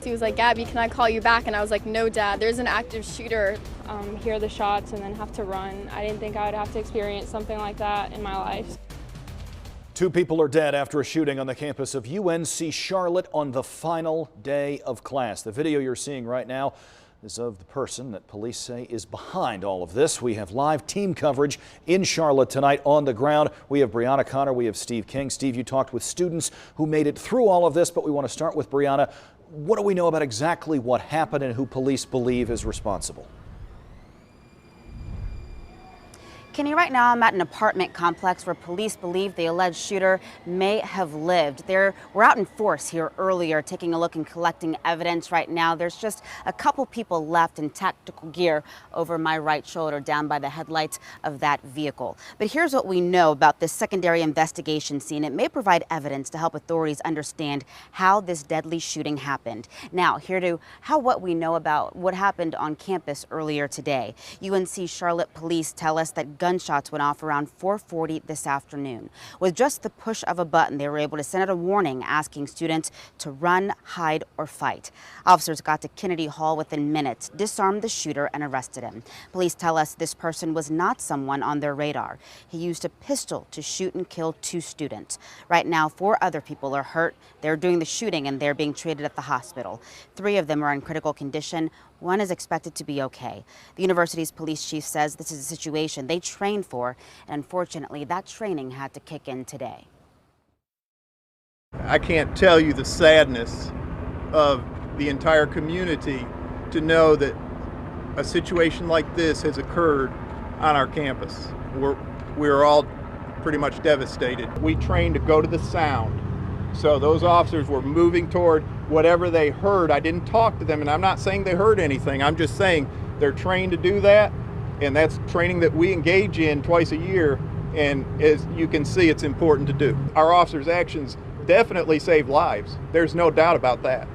He was like, "Gabby, can I call you back?" And I was like, "No, Dad, there's an active shooter." Hear the shots and then have to run. I didn't think I would have to experience something like that in my life. 2 people are dead after a shooting on the campus of UNC Charlotte on the final day of class. The video you're seeing right now is of the person that police say is behind all of this. We have live team coverage in Charlotte tonight on the ground. We have Brianna Connor, we have Steve King. Steve, you talked with students who made it through all of this, but we want to start with Brianna. What do we know about exactly what happened and who police believe is responsible? Kenny, right now I'm at an apartment complex where police believe the alleged shooter may have lived. We're out in force here earlier, taking a look and collecting evidence. Right now there's just a couple people left in tactical gear over my right shoulder, down by the headlights of that vehicle. But here's what we know about this secondary investigation scene. It may provide evidence to help authorities understand how this deadly shooting happened. Now, what we know about what happened on campus earlier today. UNC Charlotte police tell us that gunshots went off around 4:40 this afternoon. With just the push of a button, they were able to send out a warning asking students to run, hide, or fight. Officers got to Kennedy Hall within minutes, disarmed the shooter, and arrested him. Police tell us this person was not someone on their radar. He used a pistol to shoot and kill 2 students. Right now, 4 other people are hurt. They're doing the shooting and they're being treated at the hospital. 3 of them are in critical condition. 1 is expected to be okay. The university's police chief says this is a situation they trained for, and unfortunately, that training had to kick in today. I can't tell you the sadness of the entire community to know that a situation like this has occurred on our campus. We're all pretty much devastated. We trained to go to the sound. So those officers were moving toward whatever they heard. I didn't talk to them, and I'm not saying they heard anything. I'm just saying they're trained to do that, and that's training that we engage in twice a year, and as you can see, it's important to do. Our officers' actions definitely save lives. There's no doubt about that.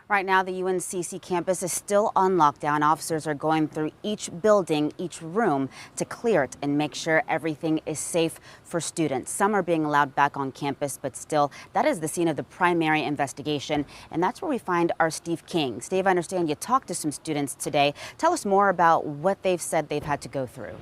Right now, the UNCC campus is still on lockdown. Officers are going through each building, each room to clear it and make sure everything is safe for students. Some are being allowed back on campus, but still, that is the scene of the primary investigation. And that's where we find our Steve King. Steve, I understand you talked to some students today. Tell us more about what they've said they've had to go through.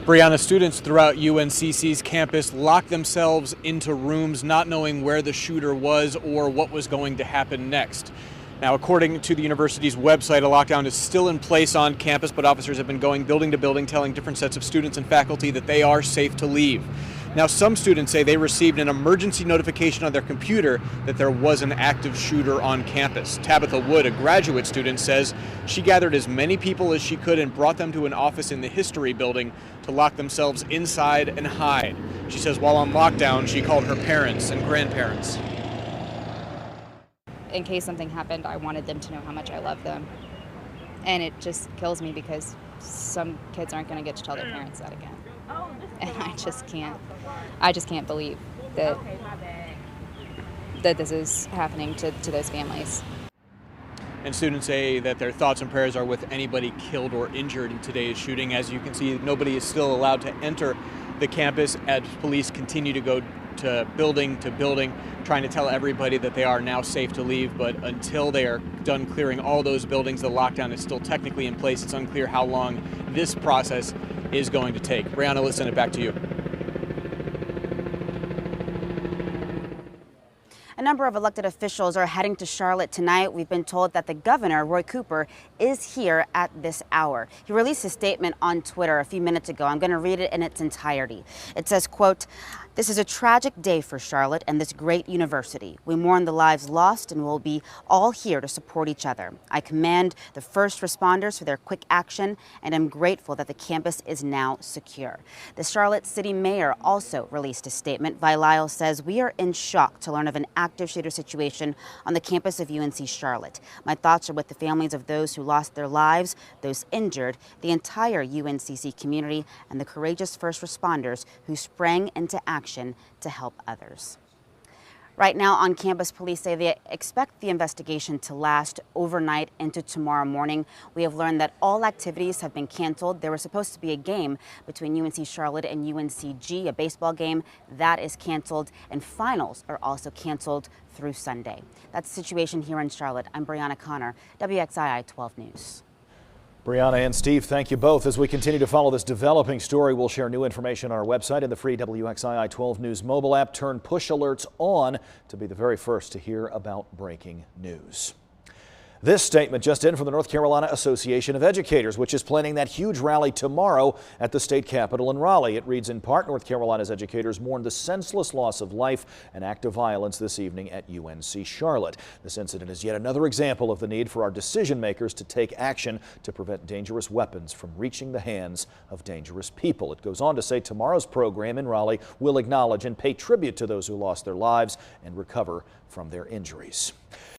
Brianna, students throughout UNCC's campus locked themselves into rooms not knowing where the shooter was or what was going to happen next. Now, according to the university's website, a lockdown is still in place on campus, but officers have been going building to building, telling different sets of students and faculty that they are safe to leave. Now, some students say they received an emergency notification on their computer that there was an active shooter on campus. Tabitha Wood, a graduate student, says she gathered as many people as she could and brought them to an office in the history building to lock themselves inside and hide. She says while on lockdown, she called her parents and grandparents. In case something happened, I wanted them to know how much I love them. And it just kills me because some kids aren't going to get to tell their parents that again. And I just can't believe that this is happening to those families. And students say that their thoughts and prayers are with anybody killed or injured in today's shooting. As you can see, nobody is still allowed to enter the campus as police continue to go to building, trying to tell everybody that they are now safe to leave. But until they are done clearing all those buildings, the lockdown is still technically in place. It's unclear how long this process is going to take. Brianna, let's send it back to you. A number of elected officials are heading to Charlotte tonight. We've been told that the governor, Roy Cooper, is here at this hour. He released a statement on Twitter a few minutes ago. I'm going to read it in its entirety. It says, quote, "This is a tragic day for Charlotte and this great university. We mourn the lives lost and will be all here to support each other. I commend the first responders for their quick action and am grateful that the campus is now secure." The Charlotte City Mayor also released a statement. Vi Lyle says, "We are in shock to learn of an active shooter situation on the campus of UNC Charlotte. My thoughts are with the families of those who lost their lives, those injured, the entire UNCC community, and the courageous first responders who sprang into action to help others." Right now on campus, police say they expect the investigation to last overnight into tomorrow morning. We have learned that all activities have been canceled. There was supposed to be a game between UNC Charlotte and UNCG, a baseball game. That is canceled, and finals are also canceled through Sunday. That's the situation here in Charlotte. I'm Brianna Connor, WXII 12 News. Brianna and Steve, thank you both. As we continue to follow this developing story, we'll share new information on our website and the free WXII 12 News mobile app. Turn push alerts on to be the very first to hear about breaking news. This statement just in from the North Carolina Association of Educators, which is planning that huge rally tomorrow at the state capitol in Raleigh. It reads in part, North Carolina's educators mourn the senseless loss of life and act of violence this evening at UNC Charlotte. This incident is yet another example of the need for our decision makers to take action to prevent dangerous weapons from reaching the hands of dangerous people. It goes on to say tomorrow's program in Raleigh will acknowledge and pay tribute to those who lost their lives and recover from their injuries.